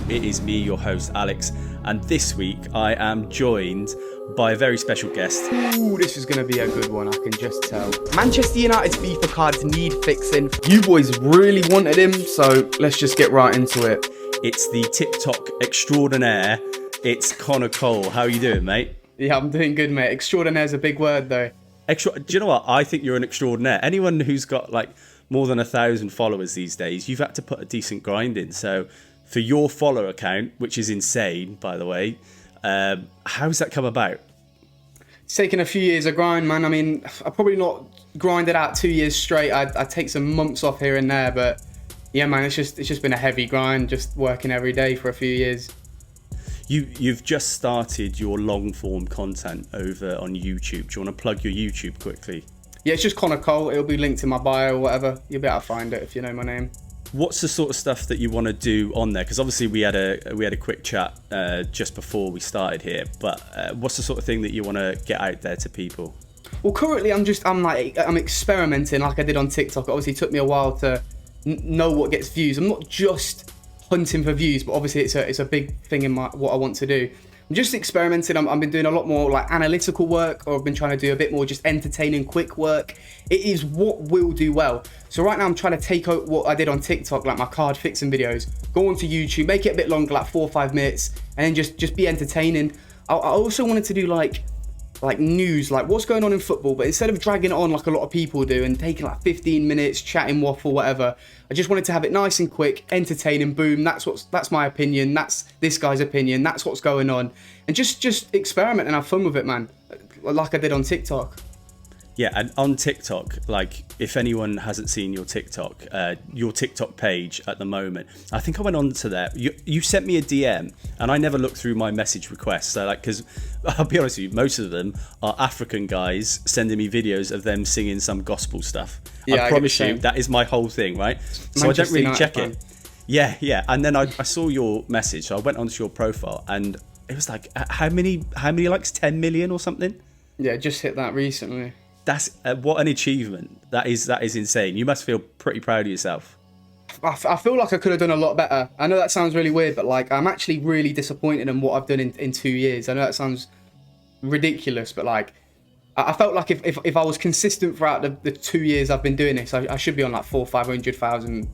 It is me, your host, Alex, and this week I am joined by a very special guest. Ooh, this is going to be a good one, I can just tell. Manchester United's FIFA cards need fixing. You boys really wanted him, so let's just get right into it. It's the TikTok extraordinaire. It's Connor Cole. How are you doing, mate? Yeah, I'm doing good, mate. Extraordinaire is a big word, though. Do you know what? I think you're an extraordinaire. Anyone who's got like more than 1,000 followers these days, you've had to put a decent grind in. So for your follower count, which is insane, by the way, how's that come about? It's taken a few years of grind, man. I mean, I probably not grinded out 2 years straight. I take some months off here and there, but yeah, man, it's just been a heavy grind, just working every day for a few years. You've just started your long form content over on YouTube. Do you want to plug your YouTube quickly? Yeah, it's just Connor Cole. It'll be linked in my bio or whatever. You'll be able to find it if you know my name. What's the sort of stuff that you want to do on there? Because obviously we had a quick chat just before we started here. But what's the sort of thing that you want to get out there to people? Well, currently I'm experimenting like I did on TikTok. It obviously took me a while to know what gets views. I'm not just hunting for views, but obviously it's a big thing in what I want to do. I'm just experimenting. I've been doing a lot more like analytical work, or I've been trying to do a bit more just entertaining, quick work. It is what will do well. So right now I'm trying to take out what I did on TikTok, like my card fixing videos, go onto YouTube, make it a bit longer, like 4 or 5 minutes, and then just be entertaining. I also wanted to do like news, like what's going on in football, but instead of dragging it on like a lot of people do and taking like 15 minutes, chatting waffle, whatever, I just wanted to have it nice and quick, entertaining, boom, that's my opinion, that's this guy's opinion, that's what's going on, and just experiment and have fun with it, man, like I did on TikTok. Yeah, and on TikTok, like if anyone hasn't seen your TikTok page at the moment, I think I went on to there. You sent me a DM, and I never looked through my message requests. So like, because I'll be honest with you, most of them are African guys sending me videos of them singing some gospel stuff. Yeah, I promise you, that is my whole thing, right? So Manchester I don't really United check fan. It. Yeah, and then I saw your message, so I went onto your profile, and it was like, how many likes? 10 million or something? Yeah, just hit that recently. That's what an achievement. That is insane. You must feel pretty proud of yourself. I feel like I could have done a lot better. I know that sounds really weird, but like I'm actually really disappointed in what I've done in 2 years. I know that sounds ridiculous, but like I felt like if I was consistent throughout the 2 years I've been doing this, I should be on like 400,000 or 500,000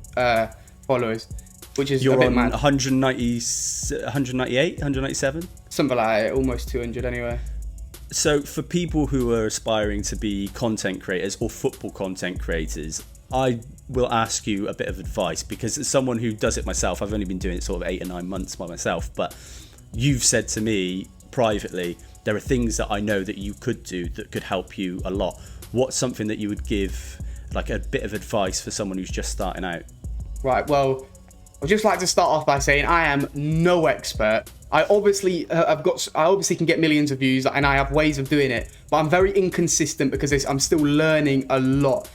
followers, which is You're a bit on mad. 198, 197? Something like that, almost 200 anyway. So for people who are aspiring to be content creators or football content creators, I will ask you a bit of advice, because as someone who does it myself, I've only been doing it sort of 8 or 9 months by myself, but you've said to me privately, there are things that I know that you could do that could help you a lot. What's something that you would give, like a bit of advice for someone who's just starting out? Right, well, I'd just like to start off by saying I am no expert. I obviously can get millions of views, and I have ways of doing it, but I'm very inconsistent because I'm still learning a lot.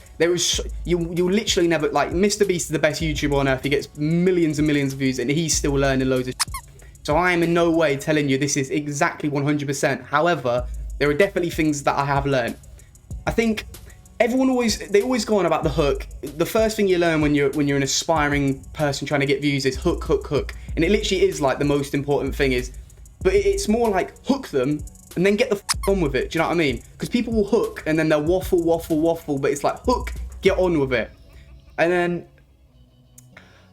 You literally never, like, Mr. Beast is the best YouTuber on earth. He gets millions and millions of views, and he's still learning loads of shit. So I am in no way telling you this is exactly 100%. However, there are definitely things that I have learned. I think everyone always go on about the hook. The first thing you learn when you're an aspiring person trying to get views is hook, hook, hook. And it literally is like the most important thing but it's more like hook them and then get the on with it. Do you know what I mean? Because people will hook and then they'll waffle, but it's like hook, get on with it. And then,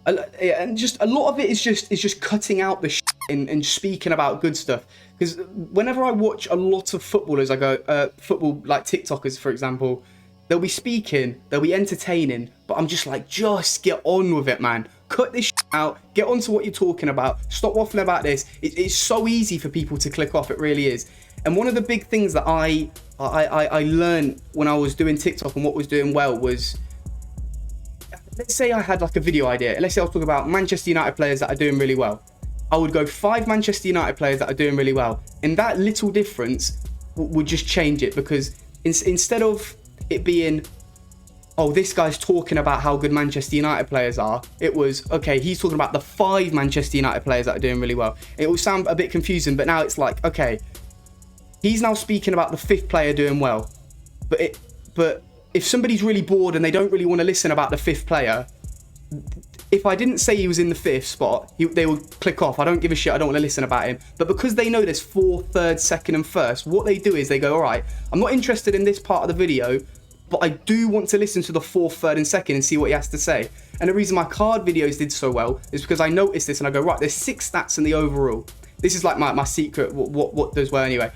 and just a lot of it is just cutting out the and speaking about good stuff. Because whenever I watch a lot of footballers, I go, football, like TikTokers, for example, they'll be speaking, they'll be entertaining, but I'm just like, just get on with it, man. Cut this out, get on to what you're talking about, stop waffling about this. It's so easy for people to click off, it really is. And one of the big things that I learned when I was doing TikTok and what was doing well was, let's say I had like a video idea. Let's say I was talking about Manchester United players that are doing really well. I would go 5 Manchester United players that are doing really well. And that little difference would just change it, because instead of it being, oh, this guy's talking about how good Manchester United players are, it was, okay, he's talking about the 5 Manchester United players that are doing really well. It will sound a bit confusing, but now it's like, okay, he's now speaking about the 5th player doing well. But if somebody's really bored and they don't really want to listen about the 5th player, if I didn't say he was in the 5th spot, they would click off. I don't give a shit. I don't want to listen about him. But because they know there's 4th, 3rd, 2nd, and 1st, what they do is they go, all right, I'm not interested in this part of the video, but I do want to listen to the 4th, 3rd, and 2nd and see what he has to say. And the reason my card videos did so well is because I noticed this and I go, right, there's 6 stats in the overall. This is like my secret, what does well anyway.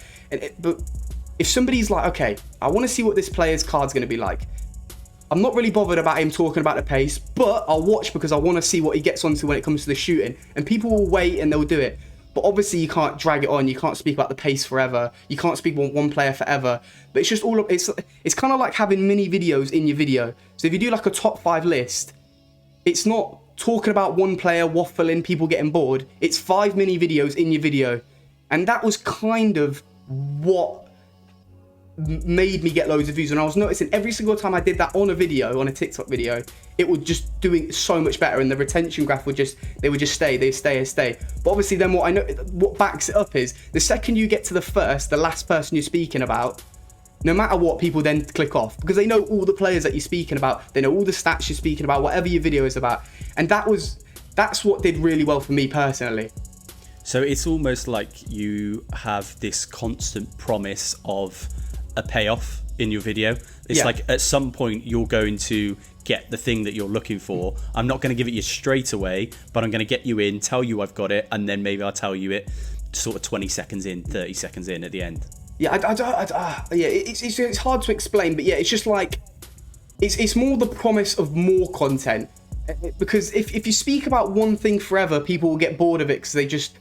But if somebody's like, okay, I want to see what this player's card's going to be like. I'm not really bothered about him talking about the pace, but I'll watch because I want to see what he gets onto when it comes to the shooting. And people will wait and they'll do it. But obviously you can't drag it on. You can't speak about the pace forever. You can't speak about one player forever. But it's just it's kind of like having mini videos in your video. So if you do like a top 5 list, it's not talking about one player, waffling, people getting bored. It's 5 mini videos in your video. And that was kind of what made me get loads of views. And I was noticing every single time I did that on a video, on a TikTok video, it was just doing so much better, and the retention graph would just stay. But obviously then what backs it up is the second you get to the last person you're speaking about, no matter what, people then click off because they know all the players that you're speaking about, they know all the stats you're speaking about, whatever your video is about. And that's what did really well for me personally. So it's almost like you have this constant promise of a payoff in your video. It's like at some point you're going to get the thing that you're looking for. I'm not going to give it you straight away, but I'm going to get you in, tell you I've got it, and then maybe I'll tell you it sort of 20 seconds in, 30 seconds in at the end. Yeah, it's hard to explain, but yeah, it's just like it's more the promise of more content, because if you speak about one thing forever, people will get bored of it because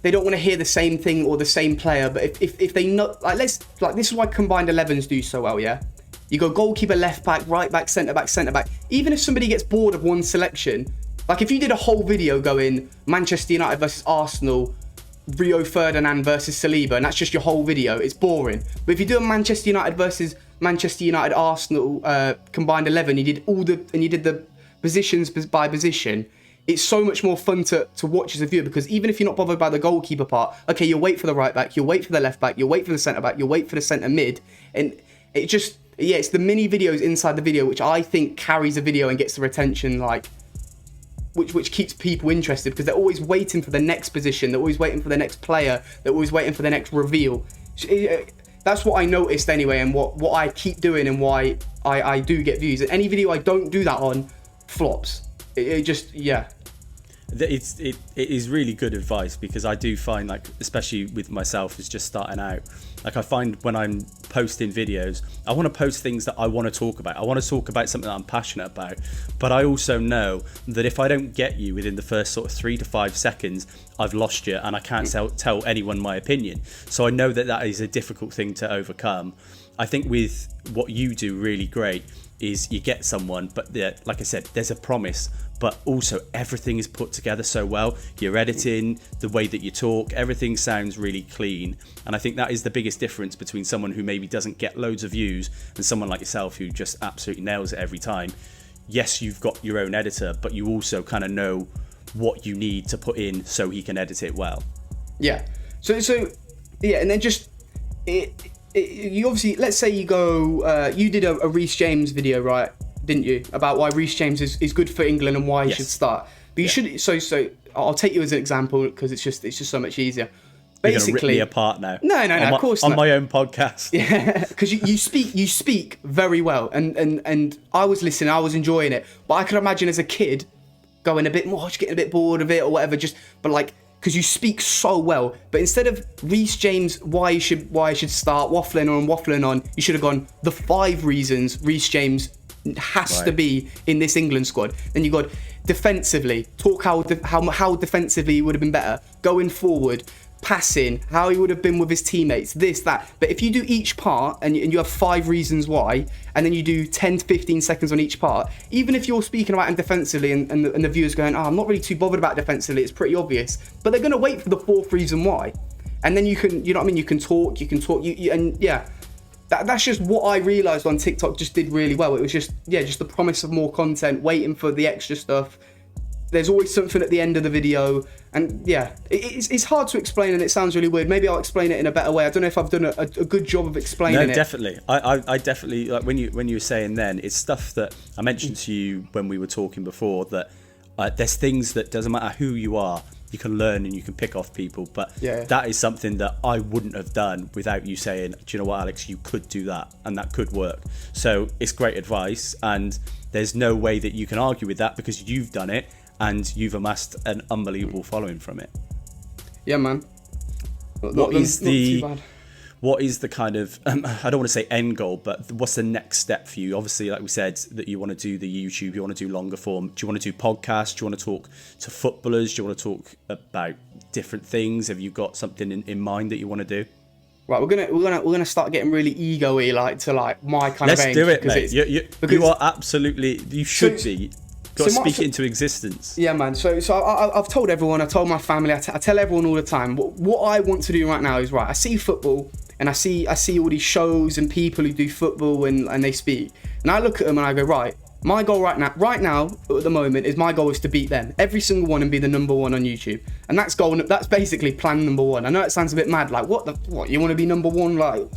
they don't want to hear the same thing or the same player. But if they know, this is why combined 11s do so well. Yeah, you go goalkeeper, left back, right back, centre back. Even if somebody gets bored of one selection, like if you did a whole video going Manchester United versus Arsenal, Rio Ferdinand versus Saliba, and that's just your whole video, it's boring. But if you do a Manchester United versus Manchester United Arsenal combined 11, you did the positions by position. It's so much more fun to watch as a viewer, because even if you're not bothered by the goalkeeper part, okay, you'll wait for the right back, you'll wait for the left back, you'll wait for the centre back, you'll wait for the centre mid, and it just, it's the mini videos inside the video which I think carries a video and gets the retention, like, which keeps people interested, because they're always waiting for the next position, they're always waiting for the next player, they're always waiting for the next reveal. That's what I noticed anyway, and what I keep doing, and why I do get views. And any video I don't do that on flops. It is really good advice, because I do find, like, especially with myself as just starting out, like I find when I'm posting videos, I want to post things that I want to talk about. I want to talk about something that I'm passionate about, but I also know that if I don't get you within the first sort of 3 to 5 seconds, I've lost you, and I can't tell anyone my opinion. So I know that is a difficult thing to overcome. I think with what you do really great is you get someone, but like I said, there's a promise, but also everything is put together so well. Your editing, the way that you talk, everything sounds really clean. And I think that is the biggest difference between someone who maybe doesn't get loads of views and someone like yourself who just absolutely nails it every time. Yes, you've got your own editor, but you also kind of know what you need to put in so he can edit it well. Yeah. So yeah, and then just you obviously, let's say you go, you did a Reece James video, right? Didn't you? About why Reece James is good for England and why he should start. But you should. So I'll take you as an example, because it's just so much easier. Basically, you're gonna rip me apart now. No, of course not. On my own podcast. Yeah, because you speak very well, and I was listening, I was enjoying it. But I could imagine as a kid going a bit more, just getting a bit bored of it or whatever. Because you speak so well. But instead of Reece James, why you should start waffling on, you should have gone the 5 reasons Reece James has to be in this England squad. Then you got defensively, talk how defensively he would have been better, going forward, passing, how he would have been with his teammates, this, that. But if you do each part and you have 5 reasons why, and then you do 10 to 15 seconds on each part, even if you're speaking about him defensively and the viewer's going, I'm not really too bothered about defensively, it's pretty obvious, but they're going to wait for the 4th reason why. And then you can, you know what I mean, you can talk, and yeah. That's just what I realised on TikTok just did really well. It was just the promise of more content, waiting for the extra stuff. there's always something at the end of the video. And yeah, it's hard to explain, and it sounds really weird. Maybe I'll explain it in a better way. I don't know if I've done a good job of explaining it. No, definitely. I definitely, like when you were saying then, it's stuff that I mentioned to you when we were talking before, that there's things that doesn't matter who you are, you can learn and you can pick off people. But that is something that I wouldn't have done without you saying, do you know what, Alex, you could do that and that could work. So it's great advice, and there's no way that you can argue with that because you've done it and you've amassed an unbelievable following from it. Yeah, man. What is the kind of, I don't want to say end goal, but what's the next step for you? Obviously, like we said, that you want to do the YouTube, you want to do longer form. Do you want to do podcasts? Do you want to talk to footballers? Do you want to talk about different things? Have you got something in mind that you want to do? Right, we're gonna start getting really ego-y, like my kind Let's of aim. Let's do it, mate. You are absolutely, you should be. Got to speak it into existence. Yeah, man. So I've told everyone, I told my family, I tell everyone all the time, what I want to do right now is, right, I see football, and I see all these shows and people who do football and they speak, and I look at them and I go, right, my goal right now at the moment is, my goal is to beat them, every single one, and be the number one on YouTube. And that's basically plan number one. I know it sounds a bit mad, like what you want to be number one, like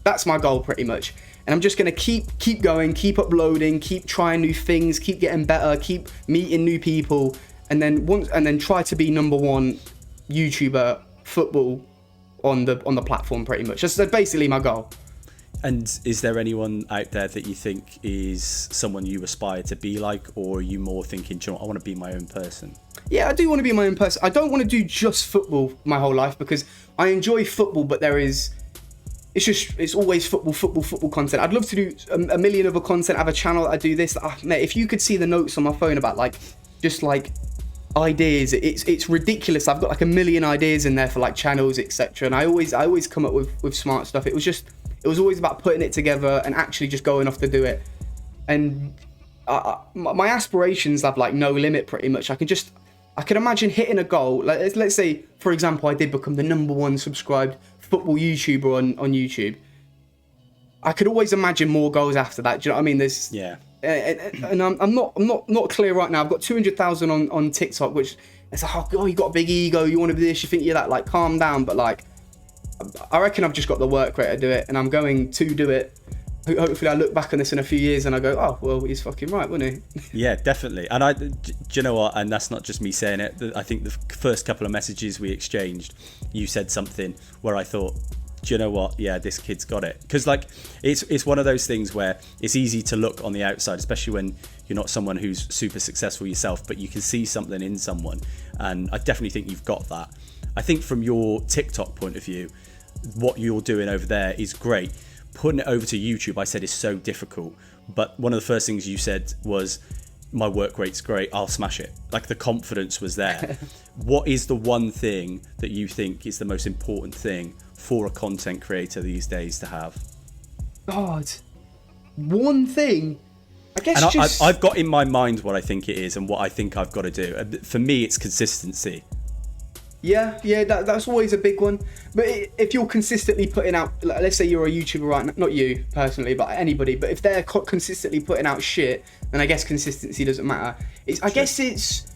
that's my goal pretty much. And I'm just gonna keep going, keep uploading, keep trying new things, keep getting better, keep meeting new people, and then try to be number one YouTuber football on the platform pretty much. That's basically my goal. And is there anyone out there that you think is someone you aspire to be like, or are you more thinking, do you know what, I want to be my own person? Yeah, I do want to be my own person. I don't want to do just football my whole life, because I enjoy football, but it's always football content. I'd love to do a million other content, have a channel that I do this. Mate, if you could see the notes on my phone about just ideas, it's ridiculous. I've got like a million ideas in there for like channels, etc. And I always come up with smart stuff. It was always about putting it together and actually just going off to do it. And my aspirations have like no limit pretty much. I can imagine hitting a goal. Like, let's say, for example, I did become the number one subscribed football YouTuber on YouTube. I could always imagine more goals after that. Do you know what I mean? And I'm not clear right now. I've got 200,000 on TikTok, which it's like, oh, you got a big ego, you want to be this, you think you're that. Like, calm down. But like, I reckon I've just got the work rate to do it, and I'm going to do it. Hopefully I look back on this in a few years and I go, oh, well, he's fucking right, wasn't he? Yeah, definitely. And do you know what? And that's not just me saying it. I think the first couple of messages we exchanged, you said something where I thought, do you know what? Yeah, this kid's got it. Because like, it's one of those things where it's easy to look on the outside, especially when you're not someone who's super successful yourself, but you can see something in someone. And I definitely think you've got that. I think from your TikTok point of view, what you're doing over there is great. Putting it over to YouTube, I said, is so difficult. But one of the first things you said was, my work rate's great, I'll smash it. Like, the confidence was there. What is the one thing that you think is the most important thing for a content creator these days to have? God, one thing? I guess and I've got in my mind what I think it is and what I think I've got to do. For me, it's consistency. Yeah, that's always a big one. But if you're consistently putting out, let's say you're a YouTuber right now, not you personally, but anybody, but if they're consistently putting out shit, then I guess consistency doesn't matter. I guess it's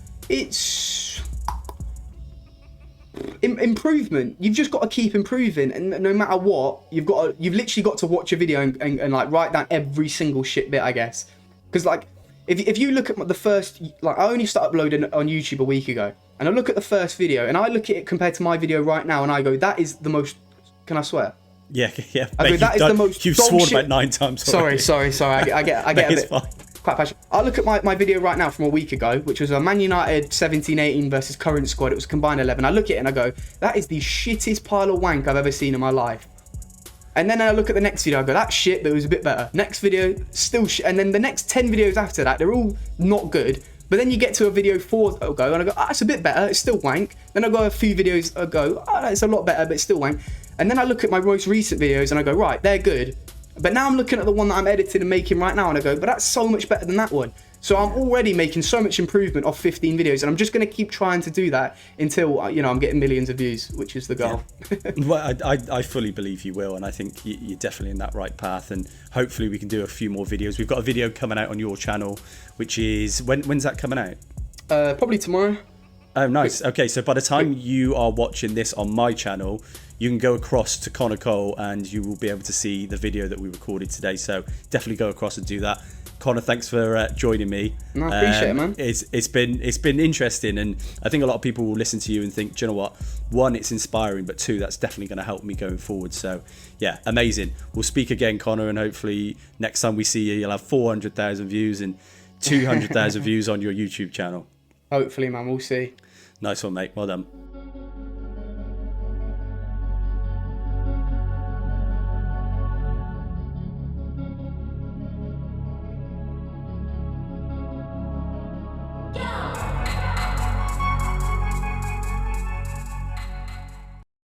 improvement. You've just got to keep improving, and no matter what, you've literally got to watch a video and like write down every single shit bit, I guess. Because like, if you look at the first, like, I only started uploading on YouTube a week ago. And I look at the first video, and I look at it compared to my video right now, and I go, that is the most... Can I swear? Yeah. I go, that is the most... You've sworn about 9 times already. Sorry. I get a bit quite passionate. I look at my video right now from a week ago, which was a Man United 17-18 versus current squad. It was combined 11. I look at it and I go, that is the shittest pile of wank I've ever seen in my life. And then I look at the next video, I go, that's shit, but it was a bit better. Next video, still shit. And then the next 10 videos after that, they're all not good. But then you get to a video 4 ago and I go, it's a bit better, it's still wank. Then I go a few videos ago, it's a lot better, but it's still wank. And then I look at my most recent videos and I go, right, they're good. But now I'm looking at the one that I'm editing and making right now and I go, but that's so much better than that one. So I'm already making so much improvement off 15 videos, and I'm just going to keep trying to do that until, I'm getting millions of views, which is the goal. Yeah. Well, I fully believe you will, and I think you're definitely in that right path, and hopefully we can do a few more videos. We've got a video coming out on your channel, which is, when's that coming out? Probably tomorrow. Oh, nice. Okay, so by the time you are watching this on my channel, you can go across to Connor Cole and you will be able to see the video that we recorded today. So definitely go across and do that. Connor, thanks for joining me. No, I appreciate it, man. It's been interesting, and I think a lot of people will listen to you and think, do you know what? One, it's inspiring, but two, that's definitely going to help me going forward. So yeah, amazing. We'll speak again, Connor, and hopefully next time we see you, you'll have 400,000 views and 200,000 views on your YouTube channel. Hopefully, man. We'll see. Nice one, mate. Well done.